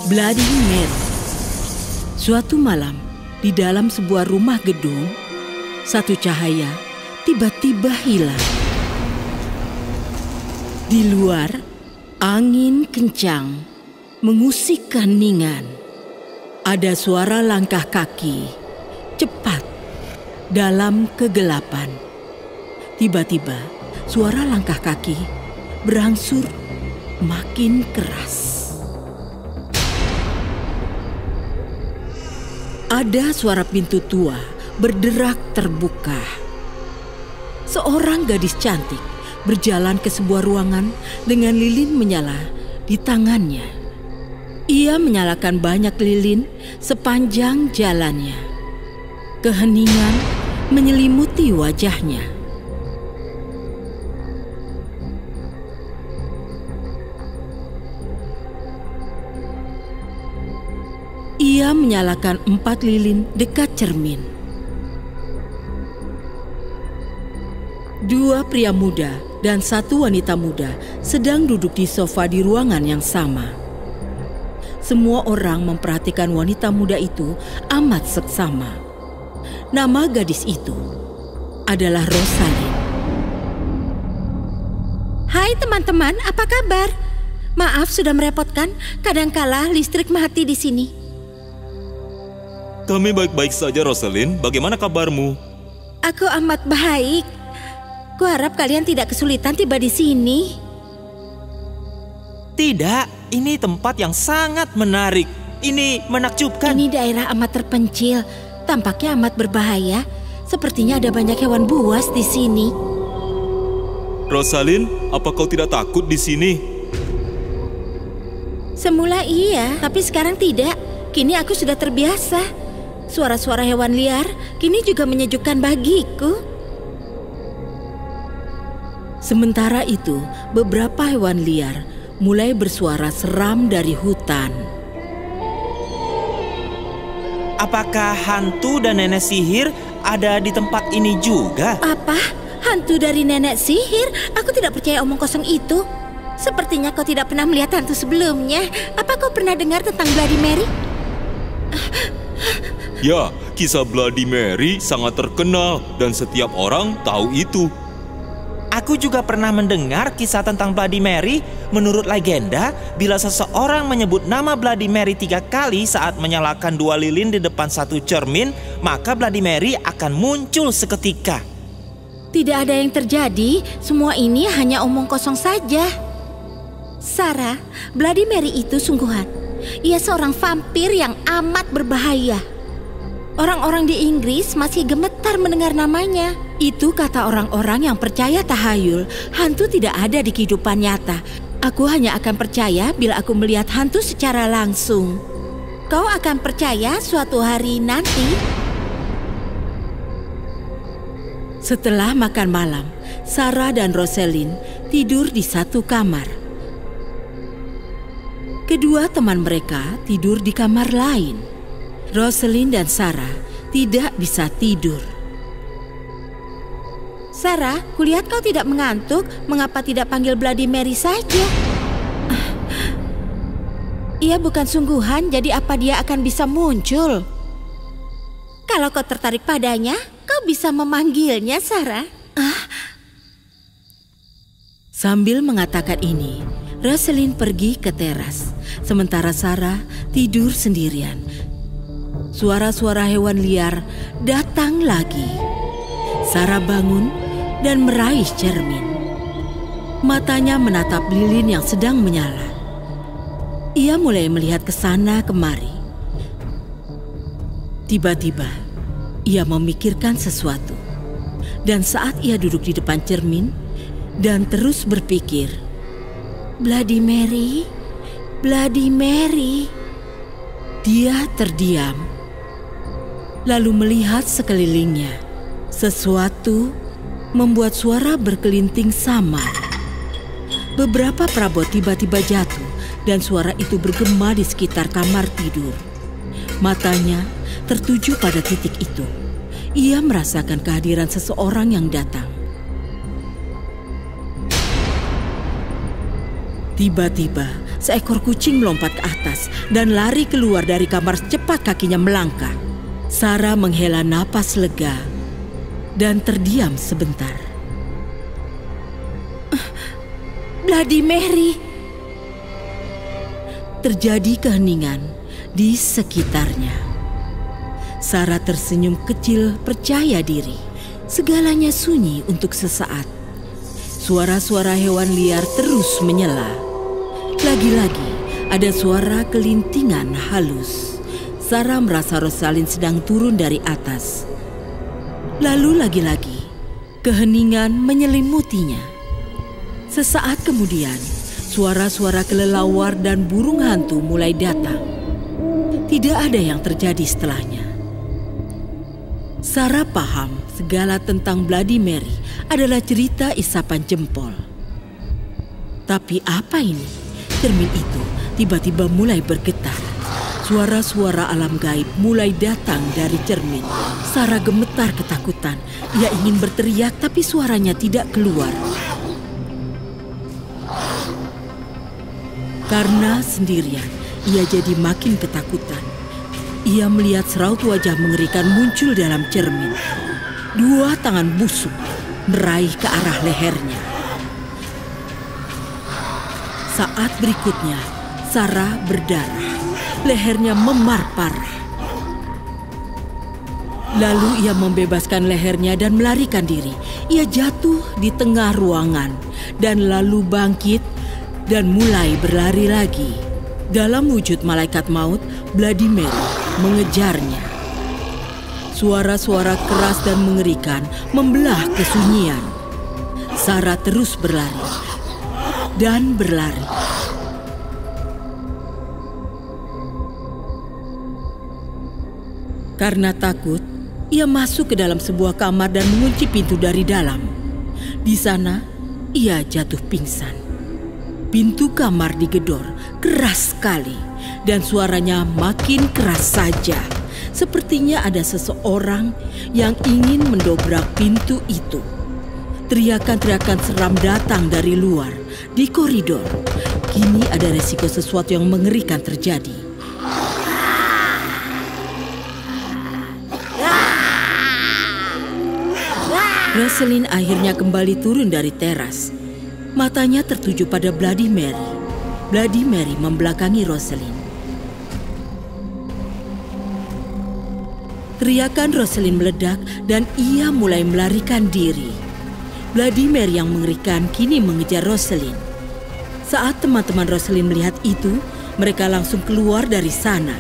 Bloody Mary. Suatu malam, di dalam sebuah rumah gedung, satu cahaya tiba-tiba hilang. Di luar, angin kencang mengusik keheningan. Ada suara langkah kaki, cepat, dalam kegelapan. Tiba-tiba, suara langkah kaki berangsur makin keras. Ada suara pintu tua berderak terbuka. Seorang gadis cantik berjalan ke sebuah ruangan dengan lilin menyala di tangannya. Ia menyalakan banyak lilin sepanjang jalannya. Keheningan menyelimuti wajahnya. Ia menyalakan 4 lilin dekat cermin. 2 pria muda dan 1 wanita muda sedang duduk di sofa di ruangan yang sama. Semua orang memperhatikan wanita muda itu amat seksama. Nama gadis itu adalah Rosalind. Hai teman-teman, apa kabar? Maaf sudah merepotkan, kadangkala listrik mati di sini. Kami baik-baik saja, Rosalind. Bagaimana kabarmu? Aku amat baik. Kuharap kalian tidak kesulitan tiba di sini. Tidak, ini tempat yang sangat menarik. Ini menakjubkan. Ini daerah amat terpencil, tampaknya amat berbahaya. Sepertinya ada banyak hewan buas di sini. Rosalind, apa kau tidak takut di sini? Semula iya, tapi sekarang tidak. Kini aku sudah terbiasa. Suara-suara hewan liar kini juga menyejukkan bagiku. Sementara itu, beberapa hewan liar mulai bersuara seram dari hutan. Apakah hantu dan nenek sihir ada di tempat ini juga? Apa? Hantu dari nenek sihir? Aku tidak percaya omong kosong itu. Sepertinya kau tidak pernah melihat hantu sebelumnya. Apa kau pernah dengar tentang Bloody Mary? Ya, kisah Bloody Mary sangat terkenal dan setiap orang tahu itu. Aku juga pernah mendengar kisah tentang Bloody Mary. Menurut legenda, bila seseorang menyebut nama Bloody Mary 3 kali saat menyalakan 2 lilin di depan satu cermin, maka Bloody Mary akan muncul seketika. Tidak ada yang terjadi, semua ini hanya omong kosong saja. Sarah, Bloody Mary itu sungguhan. Ia seorang vampir yang amat berbahaya. Orang-orang di Inggris masih gemetar mendengar namanya. Itu kata orang-orang yang percaya tahayul. Hantu tidak ada di kehidupan nyata. Aku hanya akan percaya bila aku melihat hantu secara langsung. Kau akan percaya suatu hari nanti? Setelah makan malam, Sarah dan Rosalind tidur di satu kamar. Kedua teman mereka tidur di kamar lain. Rosalind dan Sarah tidak bisa tidur. Sarah, kulihat kau tidak mengantuk. Mengapa tidak panggil Bloody Mary saja? Ia bukan sungguhan, jadi apa dia akan bisa muncul? Kalau kau tertarik padanya, kau bisa memanggilnya, Sarah. Sambil mengatakan ini, Rosalind pergi ke teras, sementara Sarah tidur sendirian. Suara-suara hewan liar datang lagi. Sarah bangun dan meraih cermin. Matanya menatap lilin yang sedang menyala. Ia mulai melihat ke sana kemari. Tiba-tiba, ia memikirkan sesuatu. Dan saat ia duduk di depan cermin dan terus berpikir, Bloody Mary, Bloody Mary. Dia terdiam, lalu melihat sekelilingnya. Sesuatu membuat suara berkelinting samar. Beberapa perabot tiba-tiba jatuh dan suara itu bergema di sekitar kamar tidur. Matanya tertuju pada titik itu. Ia merasakan kehadiran seseorang yang datang. Tiba-tiba seekor kucing melompat ke atas dan lari keluar dari kamar secepat kakinya melangkah. Sarah menghela napas lega dan terdiam sebentar. Bloody Mary. Terjadi keheningan di sekitarnya. Sarah tersenyum kecil percaya diri. Segalanya sunyi untuk sesaat. Suara-suara hewan liar terus menyela. Lagi-lagi ada suara kelintingan halus. Sarah merasa Rosalind sedang turun dari atas. Lalu lagi-lagi keheningan menyelimutinya. Sesaat kemudian, suara-suara kelelawar dan burung hantu mulai datang. Tidak ada yang terjadi setelahnya. Sarah paham segala tentang Bloody Mary adalah cerita isapan jempol. Tapi apa ini? Cermin itu tiba-tiba mulai bergetar. Suara-suara alam gaib mulai datang dari cermin. Sarah gemetar ketakutan. Ia ingin berteriak tapi suaranya tidak keluar. Karena sendirian, ia jadi makin ketakutan. Ia melihat seraut wajah mengerikan muncul dalam cermin. 2 tangan busuk meraih ke arah lehernya. Saat berikutnya, Sarah berdarah. Lehernya memar parah. Lalu ia membebaskan lehernya dan melarikan diri. Ia jatuh di tengah ruangan dan lalu bangkit dan mulai berlari lagi. Dalam wujud malaikat maut, Bloody Mary mengejarnya. Suara-suara keras dan mengerikan membelah kesunyian. Sarah terus berlari dan berlari. Karena takut, ia masuk ke dalam sebuah kamar dan mengunci pintu dari dalam. Di sana, ia jatuh pingsan. Pintu kamar digedor keras sekali dan suaranya makin keras saja. Sepertinya ada seseorang yang ingin mendobrak pintu itu. Teriakan-teriakan seram datang dari luar, di koridor. Kini ada resiko sesuatu yang mengerikan terjadi. Rosalind akhirnya kembali turun dari teras. Matanya tertuju pada Bloody Mary. Bloody Mary membelakangi Rosalind. Teriakan Rosalind meledak dan ia mulai melarikan diri. Bloody Mary yang mengerikan kini mengejar Rosalind. Saat teman-teman Rosalind melihat itu, mereka langsung keluar dari sana.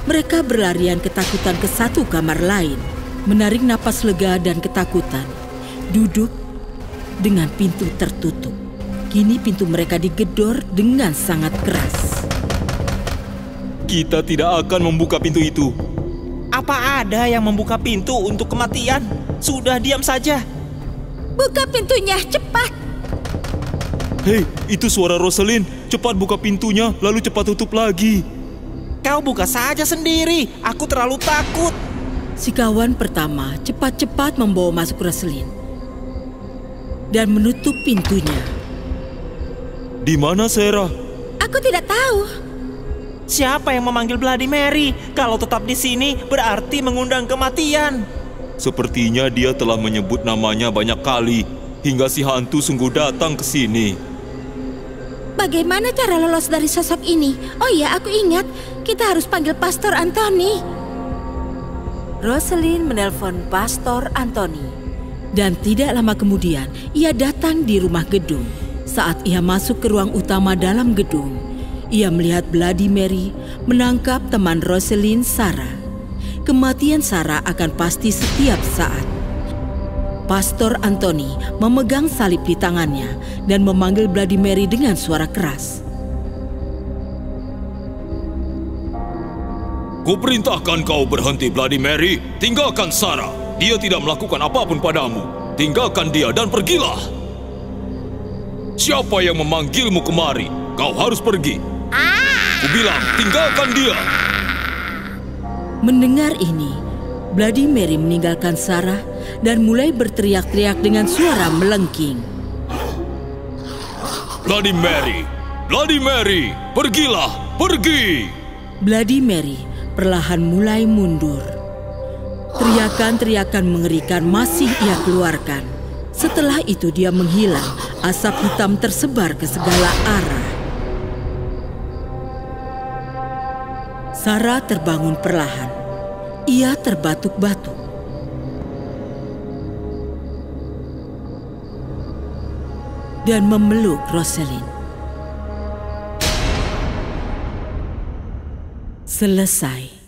Mereka berlarian ketakutan ke satu kamar lain, menarik napas lega dan ketakutan. Duduk dengan pintu tertutup. Kini pintu mereka digedor dengan sangat keras. Kita tidak akan membuka pintu itu. Apa ada yang membuka pintu untuk kematian? Sudah diam saja. Buka pintunya, cepat. Hei, itu suara Rosalind. Cepat buka pintunya, lalu cepat tutup lagi. Kau buka saja sendiri. Aku terlalu takut. Si kawan pertama cepat-cepat membawa masuk Rosalind dan menutup pintunya. Di mana Sarah? Aku tidak tahu. Siapa yang memanggil Bloody Mary? Kalau tetap di sini berarti mengundang kematian. Sepertinya dia telah menyebut namanya banyak kali hingga si hantu sungguh datang ke sini. Bagaimana cara lolos dari sosok ini? Oh iya, aku ingat. Kita harus panggil Pastor Anthony. Rosalind menelpon Pastor Anthony. Dan tidak lama kemudian, ia datang di rumah gedung. Saat ia masuk ke ruang utama dalam gedung, ia melihat Bloody Mary menangkap teman Rosalind, Sarah. Kematian Sarah akan pasti setiap saat. Pastor Anthony memegang salib di tangannya dan memanggil Bloody Mary dengan suara keras. Kuperintahkan kau berhenti, Bloody Mary. Tinggalkan Sarah. Dia tidak melakukan apapun padamu. Tinggalkan dia dan pergilah. Siapa yang memanggilmu kemari? Kau harus pergi. Kubilang, tinggalkan dia. Mendengar ini, Bloody Mary meninggalkan Sarah dan mulai berteriak-teriak dengan suara melengking. Bloody Mary, Bloody Mary, pergilah, pergi! Bloody Mary perlahan mulai mundur. Teriakan-teriakan mengerikan masih ia keluarkan. Setelah itu dia menghilang, asap hitam tersebar ke segala arah. Sarah terbangun perlahan. Ia terbatuk-batuk. Dan memeluk Rosalind. Selesai.